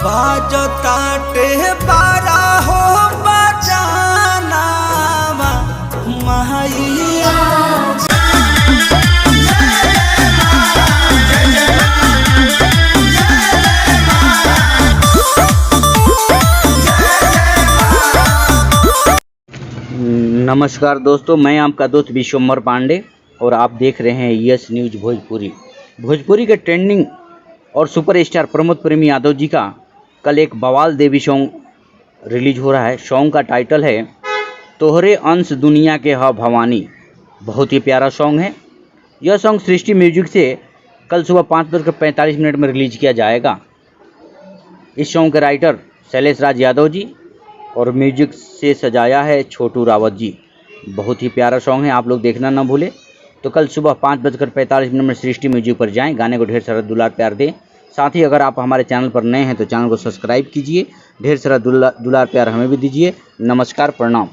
बाजो ताटे बारा हो बजाना महैया। नमस्कार दोस्तों, मैं आपका दोस्त विश्वम्भर पांडे और आप देख रहे हैं यस न्यूज भोजपुरी। भोजपुरी के ट्रेंडिंग और सुपरस्टार प्रमोद प्रेमी यादव जी का कल एक बवाल देवी सॉन्ग रिलीज हो रहा है। सॉन्ग का टाइटल है तोहरे अंश दुनिया के ह भवानी। बहुत ही प्यारा सॉन्ग है। यह सॉन्ग सृष्टि म्यूजिक से कल सुबह 5:45 में रिलीज किया जाएगा। इस सॉन्ग के राइटर शैलेश राज यादव जी और म्यूजिक से सजाया है छोटू रावत जी। बहुत ही प्यारा सॉन्ग है, आप लोग देखना ना भूले। तो कल सुबह 5:45 में सृष्टि म्यूजिक पर जाएं, गाने को ढेर सारा दुलार प्यार दें। साथ ही अगर आप हमारे चैनल पर नए हैं तो चैनल को सब्सक्राइब कीजिए, ढेर सारा दुलार प्यार हमें भी दीजिए। नमस्कार, प्रणाम।